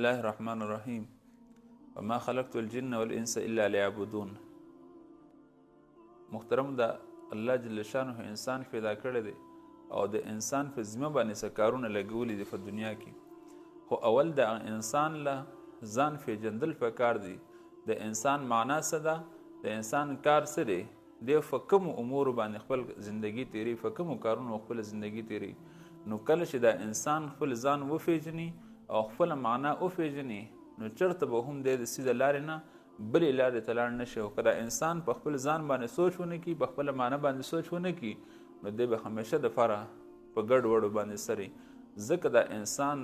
الله الرحمن الرحیم وما خلقت الجن والانس الا ليعبدون. محترم دا الله جل شانه انسان پیدا کړی دی او د انسان په ذمه باندې څه کارونه لګولي دي په دنیا کې، خو اول د انسان له ځان پیژندل پکار دی. د انسان معنا څه ده، د انسان کار څه دی، د په کومو امورو باندې خپل زندگی تیری، په کومو کارونو خپل زندگی تیری. نو کله چې د انسان خپل ځان وپیژني او خپل معنا وپیژني نو چرته به هم د سیده لارې نه بلې لارې ته لاړ نشي. او که د انسان په خپل ځان باندې سوچ ونه کړي، په خپله معنا باندې سوچ ونه کړي، نو دی به همیشه دپاره په ګډ وډو باندې سري. ځکه د انسان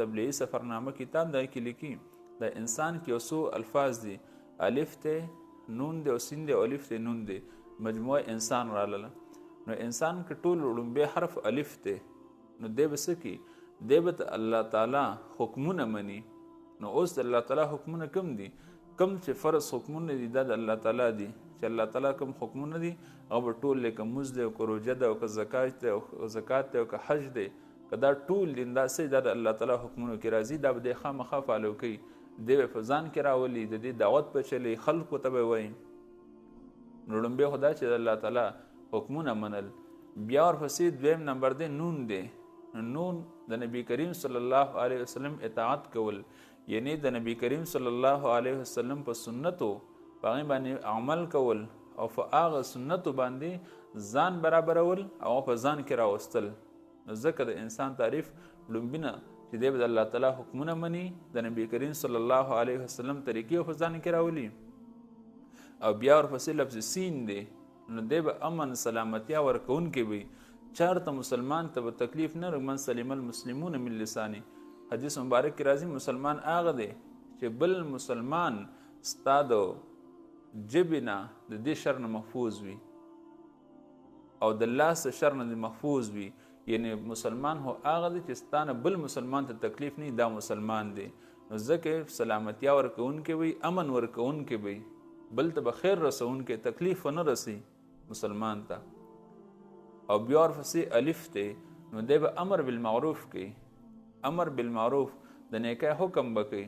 تبلیغي سفرنامه کتاب دا کې لیکي د انسان کې یو څو الفاظ دي، الف دی، نون دی او سین دی او الف دی نون دی، مجموعه انسان رالاله. نو انسان کې ټول لومبی حرف الف دی، نو دی به څه کوي، دی به د الله تعالی حکمونه مني. نو اوس د الله تعالی حکمونه کم دي، کم چې فرض حکمونه دي دا د الله تعالی دي، چې الله تعالی کوم حکمونه دي هغه به ټول لکه مونځ دی او که روژه ده او که زکات دی او که حج دی، که دا ټول دي دا څه دا د الله تعالی حکمونو کې راځي، دا به دی خامخا فالو کوي، دی به په ځان کې راولي، د دې دعوت په چلی خلقو ته به وایي. نو لومبی خو دا چې د الله تعالی حکمونه منل. بیا ورپسې دویم نمبر دی نون دی. نون د نبی کریم صلی الله علیه وسلم اطاعت کول، یعنی د نبی کریم صلی الله علیه وسلم په سنتو په هغې باندې عمل کول او په هغه سنتو باندې ځان برابرول او په ځان کې راوستل. نو ځکه د انسان تعریف لومبي نه چې دی به د الله تعالی حکمونه مني، د نبی کریم صلی الله علیه وسلم طریقې په ځان کې راولي. او بیا ورپسې لفظ سین دی، نو دی به امن سلامتیا ورکوونکی وي، چارته مسلمان ته به تکلیف نه رغ من سلم المسلمون من لسانی. حدیث مبارک کې راځي مسلمان هغه دی چې بل مسلمان ستا د ژبې نه د دې شر نه محفوظ وي او د لاس شر نه محفوظ وي. یعنی مسلمان هو هغه دی چې ستا نه بل مسلمان ته تکلیف نه دا مسلمان دی. نو ځکه سلامتیا ورکوونکی وي، امن ورکوونکی وي، بل ته به خیر رسوونکی، تکلیف نه رسی مسلمان ته. او بیا ورپسې الف دی، نو دی به امر بالمعروف کوي. امر بالمعروف د نیکۍ حکم به کوي،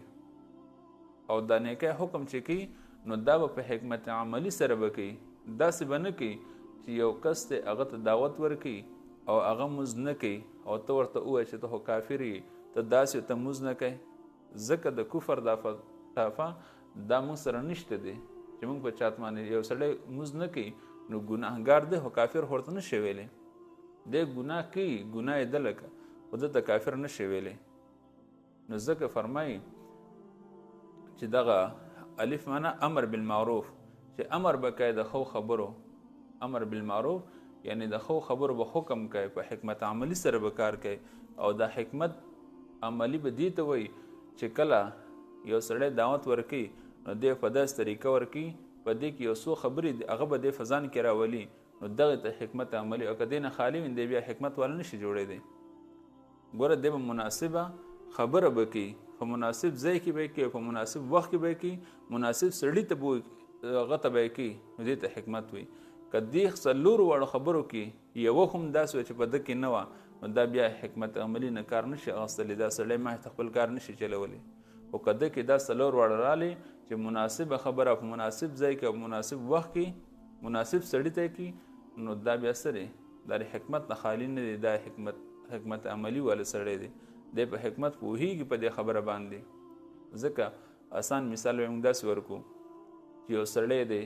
او د نیکۍ حکم چې کوي نو دا به په حکمت عملی سره به کوي. داسې به نه کوي چې یو کس دی هغه ته دعوت ورکوي او هغه مونځ نه کوي او ته ورته ووایې چې ته خو کافر یې، ته داسې ته مونځ نه کوې. ځکه د کفر دا ټافه دا مونږ سره نشته دی چې مونږ په چاته باندې یو سړی مونځ نه کوي نو ګناهګار دی، خو کافر ورته نه شي ویلی. دی ګناه کوي، ګناه یې ده لکه، خو ده ته کافر نه شي ویلی. نو ځکه فرمایي چې دغه الف معنا امر بالمعروف، چې امر به کوي د ښو خبرو. امر بالمعروف یعنی د ښو خبرو به حکم کوي، په حکمت عملی سره به کار کوي. او د حکمت عملی به دې ته وایي چې کله یو سړی دعوت ورکوي نو دی په داسې طریقه ورکوي په دې کې یو څو خبرې هغه به دی په ځان کې راولي، نو دغې ته حکمت عملي. او که دې نه خالي وي دی بیا حکمت والا نشي جوړېدی. ګوره دی به مناسبه خبره به کوي، په مناسب ځای کې به یې کوي، په مناسب وخت کې به یې کوي، مناسب سړي ته به هغه ته به یې کوي، نو دې ته حکمت وي. که دې څلورو واړو خبرو کې یوه هم داسې وه چې په ده کې نه وه، نو دا بیا حکمت عملي نه کار نشي اخیستلی، دا سړی مخې ته خپل کار نشي چلولی. خو که ده کې دا څلور واړه رالی چې مناسبه خبره په مناسب ځای کې او مناسب وخت کې مناسب سړي ته کوي، نو دا بیا څه دی، دا د حکمت نه خالي نه دی، دا حکمت عملي والا سړی دی، دی په حکمت پوهېږي په دې خبره باندې. ځکه آسان مثال به موږ داسې ورکو چې یو سړی دی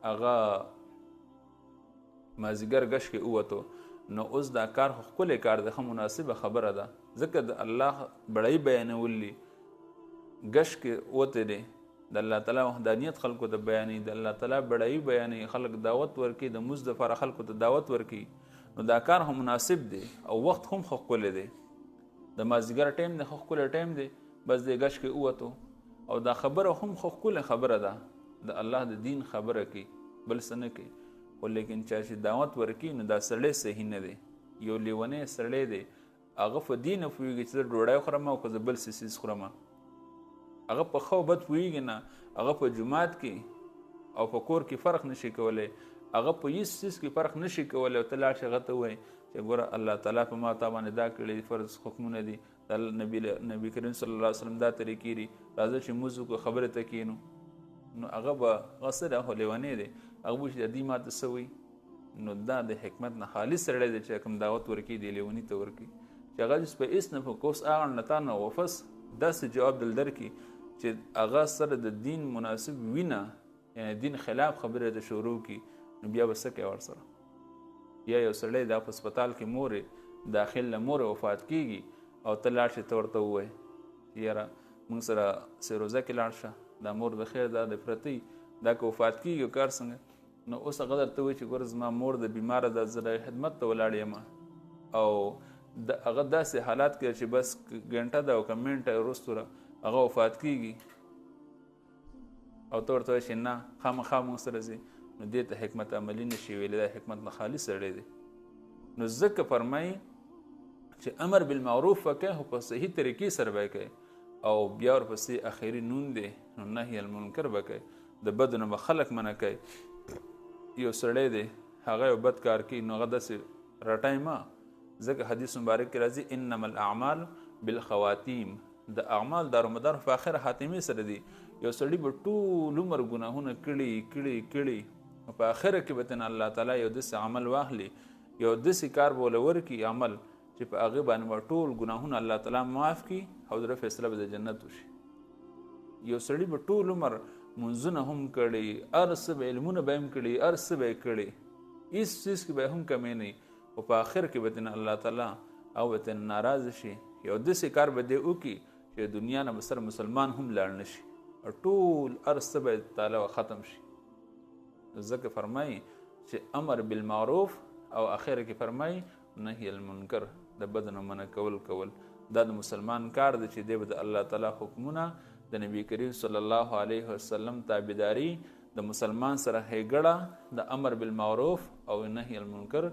هغه مازدیګر ګش کې ووتو، نو اوس دا کار خو ښکلی کار دی، ښه مناسبه خبره ده، ځکه د الله بړی بیانولی ګش کې وته دی، د الله تعالی وحدانیت خلکو ته بیانوي، د الله تعالی بړایي بیانوي، خلک دعوت ورکوي، د مونځ دپاره خلکو ته دعوت ورکوي. نو دا کار هم مناسب دی او وخت هم ښه ښکلی دی، د مازدیګر ټایم دی، ښه ښکلی ټایم دی، بس دی ګش کې ووتو او دا خبره هم ښه ښکلی خبره ده، د الله د دین خبره کوي، بل څه نه کوي. خو لیکن چا چې دعوت ورکوي نو دا سړی صحیح نه دی، یو لیونی سړی دی، هغه په دې نه پوهېږي چې زه ډوډۍ خورم او که زه بل څه څیز خورم، هغه په ښه او بد پوهېږي نه، هغه په جومات کې او په کور کې فرق نشي کولی، هغه په هیڅ څیز کې فرق نشي کولی. او ته لاړ شې هغه ته ووایې چې ګوره الله تعالی په ما تا باندې دا کړي فرض حکمونه دي، نبی کریم صلی الله علیه وسلم دا طریقې دي راځه چې موږ وکړو خبرې ته کښېنو نو هغه به هغه څه دی خو لیونی دی هغه به چې دې ماته څه وایي نو دا د حکمت نه خالي سړی دی چې کوم دعوت ورکوي دی لیوني ته ورکوي چې هغه جس په هېڅ نه په کوس هغه نه تا نه واپس داسې جواب دل درکړي چې هغه سره د دین مناسب وینه یعنی دین خلاف خبرې د شروع کړي نو بیا به څه کوي ورسره یا یو سړی دا په هسپتال کې مورې داخل له مورې وفات کېږي او ته لاړ شې ته ورته ووایې چې یاره موږ سره سیروزه کې لاړ شه دا مور د خیر دا د پرتی دا که وفات کېږي کار څنګه نو اوس هغه درته وایي چې ګوره زما مور د بیماره ده زه د خدمت ته ولاړ یم او هغه داسې حالات کې چې بس ګنټه ده او که منټه وروستو هغه وفات کېږي او ته ورته وایي چې نه خامخا موږ سره ځي نو دې ته حکمت عملي نشي ویلی دا حکمت نه خالي سړی دی نو ځکه فرمایي چې امر بالمعروف وکړئ خو په صحیح طریقې سره به کوئ او بیا ورپسې اخري نون دی نو نهي المنکر به کوئ د بدو نه به خلک منع کوي یو سړی دی هغه یو بد کار کوي نو هغه داسې رټی مه ځکه حدیث مبارک کې راځي انما الاعمال بالخواتیم د اعمال دارومدار په آخر خاتمې سره دي یو سړي به ټول عمر ګناهونه کړي په آخره کې به تنه الله تعالی یو داسې عمل واخلي یو داسې کار به ورله ورکړي عمل چې په هغې باندې به ټول ګناهونه الله تعالی معاف کړي او د فیصله به د جنت وشي یو سړي به ټول عمر منځونه هم کړي هر څه به علمونه به هم کړي هر څه به یې کړي هېڅ څیز کې به هم کمی نه وي خو په آخر کې به ترنه الله تعالی او به ترنه ناراضه شي یو داسې کار به دی وکړي چې دنیا نه به سره مسلمان هم لاړ نه شي او ټول هر څه به تعالی ختم شي ځکه فرمایي چې امر بالمعروف او آخر کې فرمایي نهي المنکر د بد نه منع کول دا د مسلمان کار دی چې دی به د الله تعالی حکمونه د نبی کریم صلی الله علیه وسلم تابعداري د مسلمان سره ښېګړه د امر بالمعروف او نهي المنکر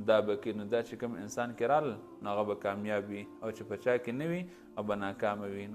دا به کې نو دا چې کوم انسان کې رال نو هغه به کامیاب وي او چې په چا کې نه وي او به ناکامه وي